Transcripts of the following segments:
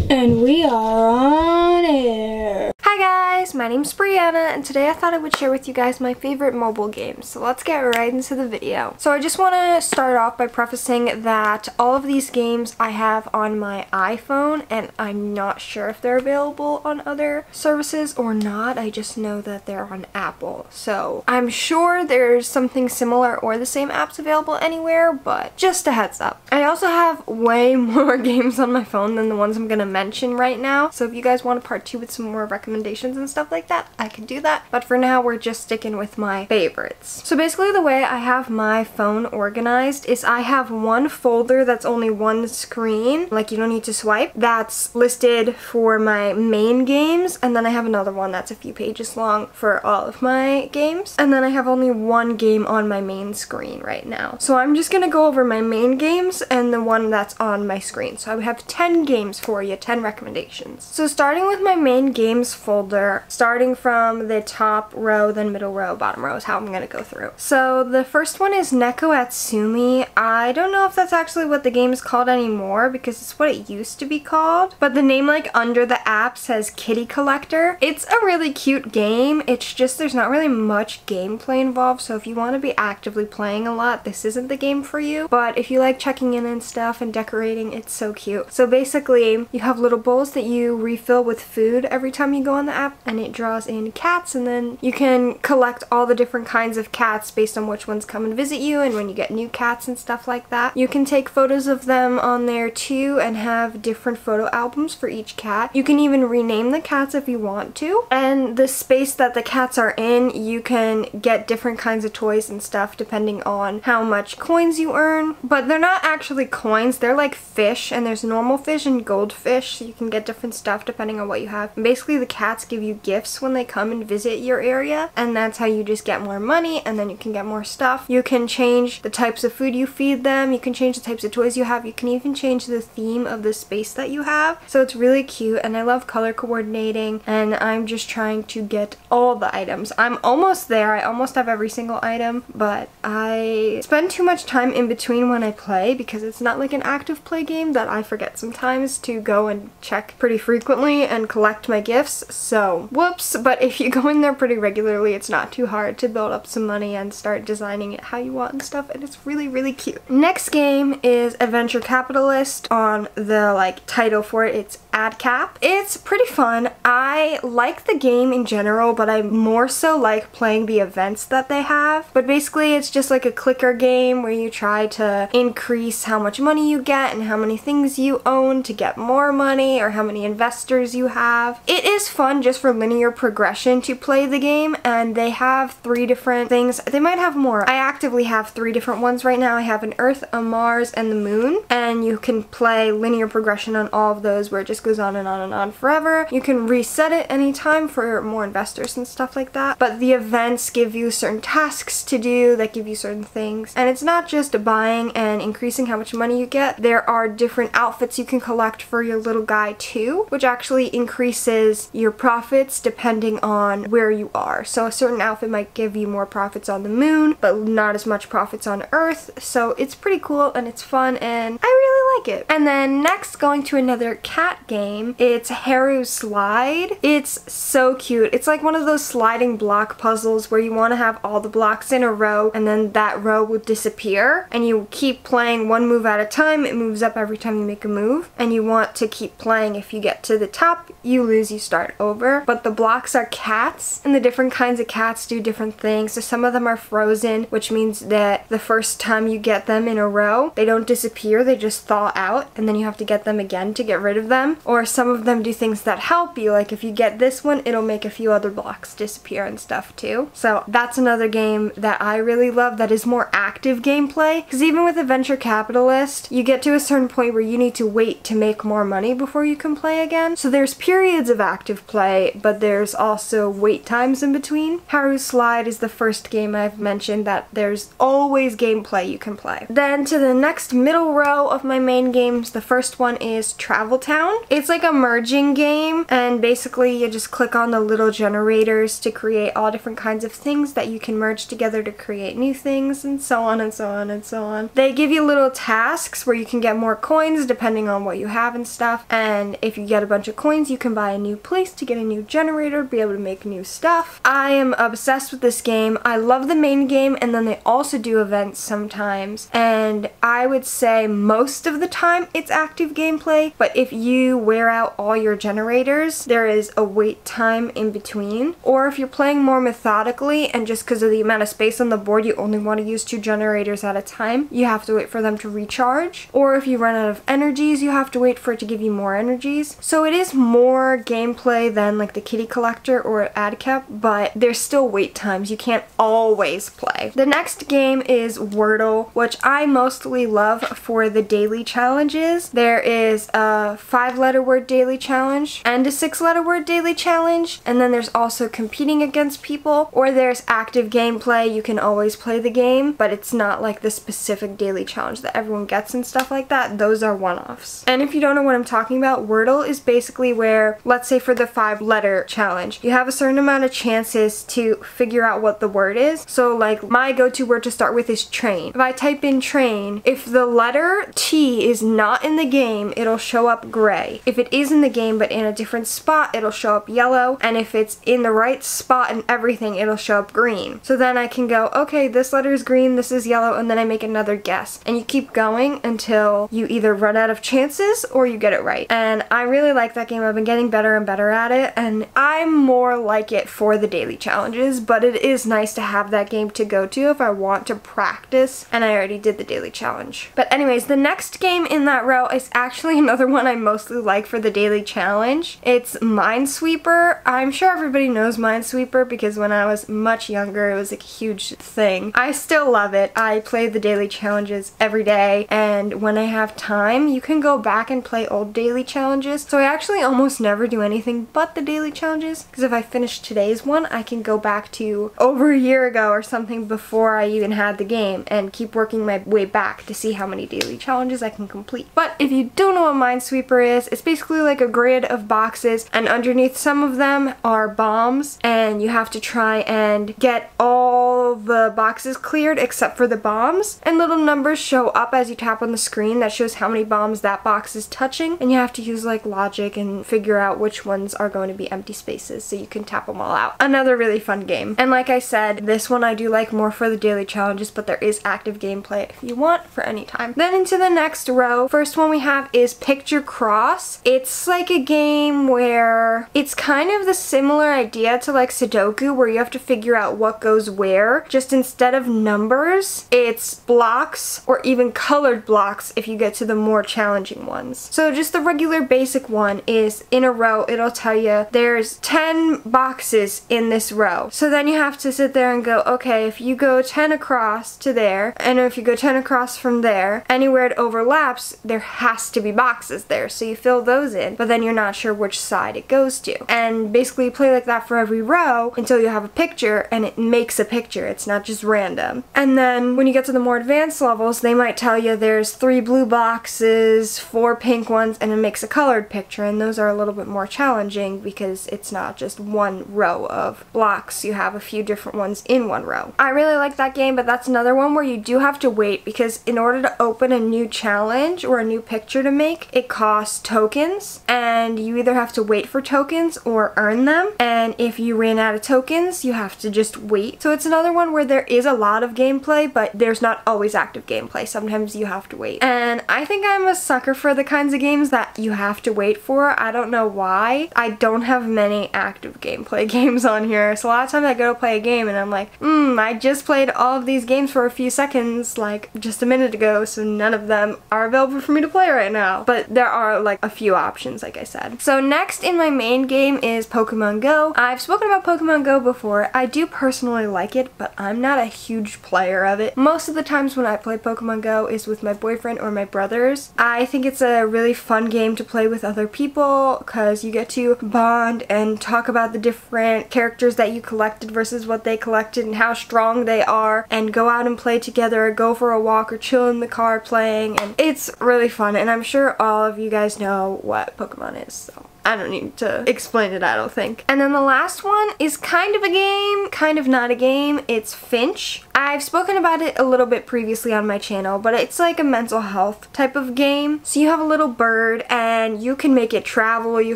And we are on air. Hi guys, my name's Brianna, and today I thought I would share with you guys my favorite mobile games. So let's get right into the video. So I just want to start off by prefacing that all of these games I have on my iPhone, and I'm not sure if they're available on other services or not. I just know that they're on Apple. So I'm sure there's something similar or the same apps available anywhere, but just a heads up. I also have way more games on my phone than the ones I'm going to mention right now. So if you guys want a part 2 with some more recommendations and stuff like that, I could do that. But for now, we're just sticking with my favorites. So basically the way I have my phone organized is I have one folder that's only one screen, like you don't need to swipe, that's listed for my main games, and then I have another one that's a few pages long for all of my games, and then I have only one game on my main screen right now. So I'm just gonna go over my main games and the one that's on my screen. So I have 10 games for you, 10 recommendations. So starting with my main games folder, starting from the top row, then middle row, bottom row is how I'm gonna go through. So the first one is Neko Atsumi. I don't know if that's actually what the game is called anymore because it's what it used to be called, but the name like under the app says Kitty Collector. It's a really cute game. It's just there's not really much gameplay involved, so if you want to be actively playing a lot, this isn't the game for you. But if you like checking in and stuff and decorating, it's so cute. So basically you have little bowls that you refill with food every time you go on the app, and it draws in cats, and then you can collect all the different kinds of cats based on which ones come and visit you, and when you get new cats and stuff like that. You can take photos of them on there too and have different photo albums for each cat. You can even rename the cats if you want to, and the space that the cats are in, you can get different kinds of toys and stuff depending on how much coins you earn. But they're not actually coins, they're like fish, and there's normal fish and goldfish, so you can get different stuff depending on what you have. And basically the cats give you gifts when they come and visit your area, and that's how you just get more money, and then you can get more stuff. You can change the types of food you feed them, you can change the types of toys you have, you can even change the theme of the space that you have. So it's really cute, and I love color coordinating, and I'm just trying to get all the items. I'm almost there, I almost have every single item, but I spend too much time in between when I play because it's not like an active play game that I forget sometimes to go and check pretty frequently and collect my gifts, so whoops. But if you go in there pretty regularly, it's not too hard to build up some money and start designing it how you want and stuff, and it's really, really cute. Next game is Adventure Capitalist. On the like title for it, it's AdCap. It's pretty fun. I like the game in general, but I more so like playing the events that they have. But basically it's just like a clicker game where you try to increase how much money you get and how many things you own to get more money, or how many investors you have. It is fun just for linear progression to play the game, and they have 3 different things. They might have more. I actively have 3 different ones right now. I have an Earth, a Mars, and the Moon, and you can play linear progression on all of those where it just goes on and on and on forever. You can reset it anytime for more investors and stuff like that, but the events give you certain tasks to do that give you certain things, and it's not just buying and increasing how much money you get. There are different outfits you can collect for your little guy too, which actually increases your profits depending on where you are. So a certain outfit might give you more profits on the moon, but not as much profits on Earth, so it's pretty cool and it's fun, and I really like it. And then next, going to another cat game, it's Haru Slide. It's so cute. It's like one of those sliding block puzzles where you want to have all the blocks in a row, and then that row will disappear, and you keep playing one move at a time. It moves up every time you make a move, and you want to keep playing. If you get to the top, you lose, you start over. But the blocks are cats, and the different kinds of cats do different things. So some of them are frozen, which means that the first time you get them in a row, they don't disappear, they just thaw out, and then you have to get them again to get rid of them. Or some of them do things that help you, like if you get this one, it'll make a few other blocks disappear and stuff too. So that's another game that I really love that is more active gameplay, because even with Adventure Capitalist, you get to a certain point where you need to wait to make more money before you can play again. So there's periods of active play, but there's also wait times in between. Haru Slide is the first game I've mentioned that there's always gameplay you can play. Then to the next middle row of my main games, the first one is Travel Town. It's like a merging game, and basically you just click on the little generators to create all different kinds of things that you can merge together to create new things, and so on and so on and so on. They give you little tasks where you can get more coins depending on what you have and stuff, and if you get a bunch of coins you can buy a new place to get a new generator, be able to make new stuff. I am obsessed with this game. I love the main game, and then they also do events sometimes, and I would say most of the time it's active gameplay, but if you wear out all your generators, there is a wait time in between. Or if you're playing more methodically and just because of the amount of space on the board you only want to use 2 generators at a time, you have to wait for them to recharge. Or if you run out of energies, you have to wait for it to give you more energies. So it is more gameplay than like the kitty collector or AdCap, but there's still wait times. You can't always play. The next game is Wordle, which I mostly love for the daily challenges. There is a 5-letter word daily challenge and a 6-letter word daily challenge, and then there's also competing against people, or there's active gameplay. You can always play the game, but it's not like the specific daily challenge that everyone gets and stuff like that. Those are one-offs. And if you don't know what I'm talking about, Wordle is basically where, let's say for the 5-letter challenge, you have a certain amount of chances to figure out what the word is. So like my go-to word to start with is train. If I type in train, if the letter T is not in the game, it'll show up gray. If it is in the game but in a different spot, it'll show up yellow, and if it's in the right spot and everything, it'll show up green. So then I can go, okay, this letter is green, this is yellow, and then I make another guess. And you keep going until you either run out of chances or you get it right. And I really like that game. I've been getting better and better at it, and I'm more like it for the daily challenges, but it is nice to have that game to go to if I want to practice, and I already did the daily challenge. But anyways, the next game in that row is actually another one I mostly like for the daily challenge. It's Minesweeper. I'm sure everybody knows Minesweeper because when I was much younger it was like a huge thing. I still love it. I play the daily challenges every day, and when I have time you can go back and play old daily challenges. So I actually almost never do anything but the daily challenges, because if I finish today's one I can go back to over a year ago or something before I even had the game and keep working my way back to see how many daily challenges I can complete. But if you don't know what Minesweeper is, it's basically like a grid of boxes, and underneath some of them are bombs, and you have to try and get all the boxes cleared except for the bombs, and little numbers show up as you tap on the screen that shows how many bombs that box is touching, and you have to use like logic and figure out which ones are going to be empty spaces so you can tap them all out. Another really fun game. And like I said, this one I do like more for the daily challenges, but there is active gameplay if you want for any time. Then into the next row, first one we have is Picture Cross. It's like a game where it's kind of the similar idea to like Sudoku, where you have to figure out what goes where, just instead of numbers, it's blocks or even colored blocks if you get to the more challenging ones. So just the regular basic one is in a row, it'll tell you there's 10 boxes in this row. So then you have to sit there and go, okay, if you go 10 across to there, and if you go 10 across from there, anywhere it overlaps, there has to be boxes there. So you fill those in, but then you're not sure which side it goes to. And basically you play like that for every row until you have a picture, and it makes a picture. It's not just random. And then when you get to the more advanced levels, they might tell you there's 3 blue boxes, 4 pink ones, and it makes a colored picture, and those are a little bit more challenging because it's not just one row of blocks. You have a few different ones in one row. I really like that game, but that's another one where you do have to wait, because in order to open a new challenge or a new picture to make, it costs tokens, and you either have to wait for tokens or earn them, and if you ran out of tokens you have to just wait. So it's another one where there is a lot of gameplay, but there's not always active gameplay. Sometimes you have to wait, and I think I'm a sucker for the kinds of games that you have to wait for. I don't know why. I don't have many active gameplay games on here, so a lot of times I go to play a game and I'm like, I just played all of these games for a few seconds like just a minute ago, so none of them are available for me to play right now. But there are like a few options, like I said. So next in my main game is Pokemon Go. I've spoken about Pokemon Go before. I do personally like it, but I'm not a huge player of it. Most of the times when I play Pokemon Go is with my boyfriend or my brothers. I think it's a really fun game to play with other people because you get to bond and talk about the different characters that you collected versus what they collected and how strong they are, and go out and play together, go for a walk or chill in the car playing, and it's really fun. And I'm sure all of you guys know know what Pokemon is, so I don't need to explain it, I don't think. And then the last one is kind of a game, kind of not a game. It's Finch. I've spoken about it a little bit previously on my channel, but it's like a mental health type of game. So you have a little bird and you can make it travel, you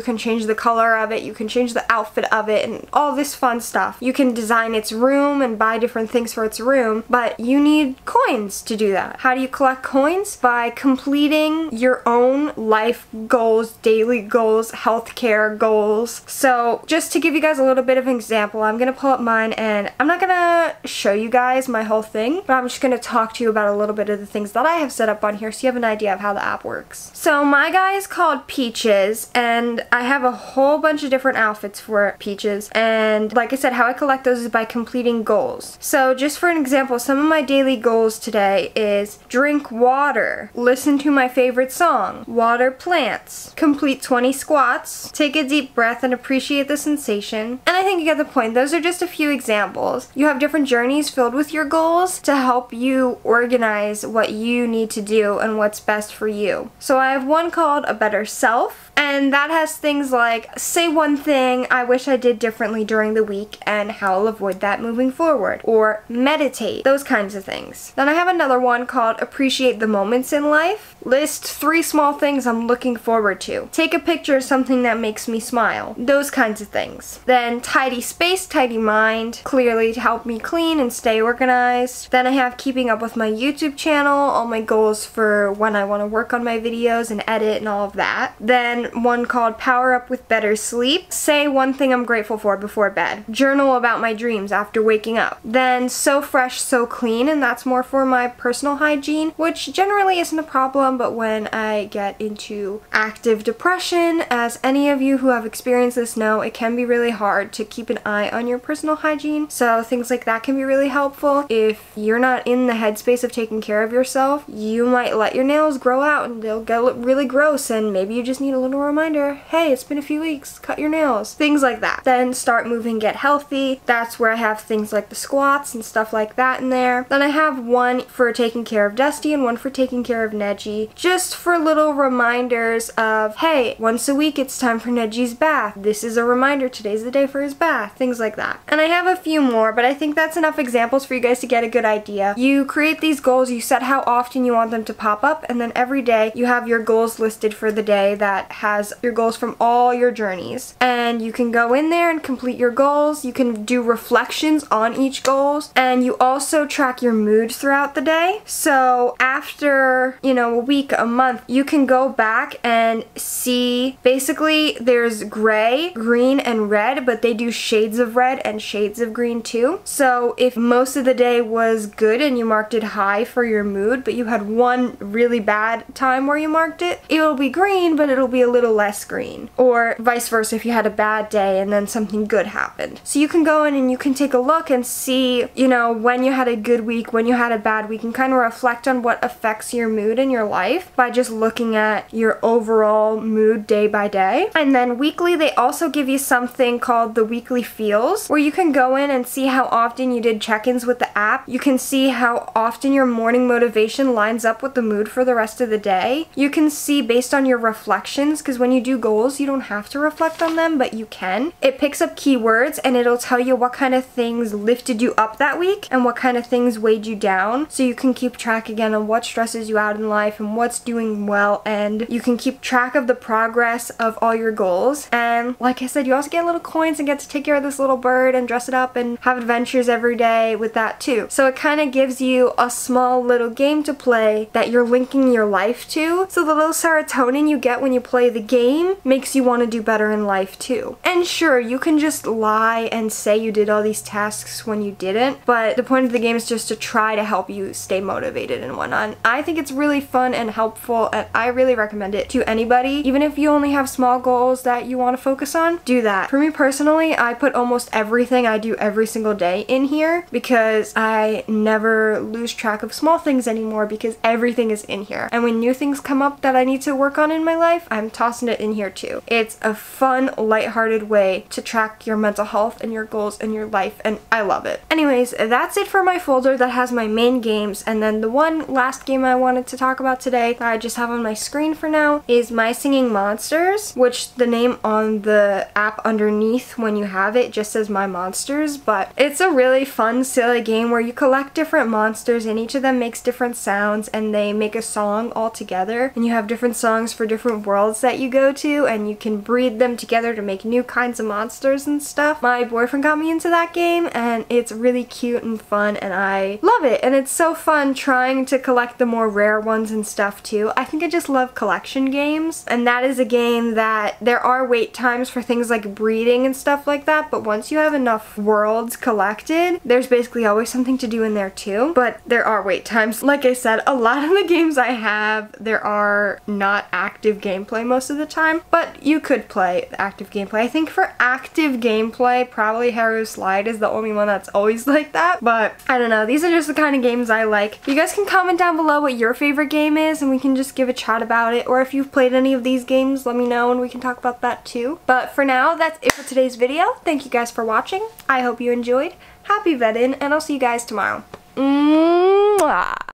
can change the color of it, you can change the outfit of it, and all this fun stuff. You can design its room and buy different things for its room, but you need coins to do that. How do you collect coins? By completing your own life goals, daily goals, healthcare goals. So just to give you guys a little bit of an example, I'm gonna pull up mine, and I'm not gonna show you guys my whole thing, but I'm just gonna talk to you about a little bit of the things that I have set up on here so you have an idea of how the app works. So my guy is called Peaches, and I have a whole bunch of different outfits for Peaches, and like I said, how I collect those is by completing goals. So just for an example, some of my daily goals today is drink water, listen to my favorite song, water plants, complete 20 squats, take a deep breath and appreciate the sensation. And I think you get the point. Those are just a few examples. You have different journeys filled with your goals to help you organize what you need to do and what's best for you. So I have one called A Better Self, and that has things like say one thing I wish I did differently during the week and how I'll avoid that moving forward, or meditate, those kinds of things. Then I have another one called Appreciate the Moments in Life. List 3 small things I'm looking forward to. Take a picture of something that makes me smile. Those kinds of things. Then Tidy Space, Tidy Mind, clearly to help me clean and stay organized. Then I have Keeping Up with my YouTube channel, all my goals for when I want to work on my videos and edit and all of that. Then one called Power Up with Better Sleep. Say one thing I'm grateful for before bed. Journal about my dreams after waking up. Then So Fresh, So Clean, and that's more for my personal hygiene, which generally isn't a problem, but when I get into active depression, as any of you who have experienced this know, it can be really hard to keep an eye on your personal hygiene. So things like that can be really helpful. If you're not in the headspace of taking care of yourself, you might let your nails grow out and they'll get really gross, and maybe you just need a little reminder, hey, it's been a few weeks, cut your nails. Things like that. Then Start Moving, Get Healthy. That's where I have things like the squats and stuff like that in there. Then I have one for taking care of Dusty and one for taking care of Neji, just for little reminders of, hey, once a week it's time for Neji's bath. This is a reminder, today's the day for his bath. Things like that. And I have a few more, but I think that's enough examples for you guys to get a good idea. You create these goals, you set how often you want them to pop up, and then every day you have your goals listed for the day that has your goals from all your journeys. And you can go in there and complete your goals. You can do reflections on each goals, and you also track your mood throughout the day. So after, you know, a week, a month, you can go back and see, basically there's gray, green, and red, but they do shades of red and shades of green too. So if most of the day was good and you marked it high for your mood, but you had one really bad time where you marked it, it'll be green, but it'll be a little less green. Or vice versa if you had a bad day and then something good happened. So you can go in and you can take a look and see, you know, when you had a good week, when you had a bad week, and kind of reflect on what affects your mood in your life by just looking at your overall mood day by day. And then weekly, they also give you something called the weekly feels, where you can go in and see how often you did check-ins with the app. You can see how often your morning motivation lines up with the mood for the rest of the day. You can see based on your reflections, because when you do goals, you don't have to reflect on them, but you can. It picks up keywords and it'll tell you what kind of things lifted you up that week and what kind of things weighed you down, so you can keep track again on what stresses you out in life and what's doing well, and you can keep track of the progress of all your goals. And like I said, you also get little coins and get to take care of this little bird and dress it up and have adventures every day with that too. So it kind of gives you a small little game to play that you're linking your life to, so the little serotonin you get when you play the game makes you want to do better in life too. And sure, you can just lie and say you did all these tasks when you didn't, but the point of the game is just to try to help you stay motivated and whatnot. And I think it's really fun and helpful, and I really recommend it to anybody. Even if you only have small goals that you want to focus on, do that. For me personally, I put almost everything I do every single day in here because I never lose track of small things anymore, because everything is in here. And when new things come up that I need to work on in my life, I'm tossing it in here too. It's a fun, lighthearted way to track your mental health and your goals in your life, and I love it. Anyways, that's it for my folder that has my main games, and then the one last game I wanted to talk about today that I just have on my screen for now is My Singing Monsters, which the name on the app underneath when you have it just says My Monsters, but it's a really fun, silly game where you collect different monsters and each of them makes different sounds and they make a song all together, and you have different songs for different worlds that you go to, and you can breed them together to make new kinds of monsters and stuff. My boyfriend got me into that game and it's really cute and fun and I love it, and it's so fun trying to collect the more rare ones and stuff too. I think I just love collection games, and that is a game that there are wait times for things like breeding and stuff like that, but once you have enough worlds collected, there's basically always something to do in there too, but there are wait times. Like I said, a lot of the games I have, there are not active gameplay most of the time, but you could play active gameplay. I think for active gameplay, probably Harrow Slide is the only one that's always like that, but I don't know. These are just the kind of games I like. You guys can comment down below what your favorite game is and we can just give a chat about it, or if you've played any of these games, let me know and we can talk about that too. But for now, that's it for today's video. Thank you guys for watching. I hope you enjoyed. Happy VEDIN, and I'll see you guys tomorrow. Mwah!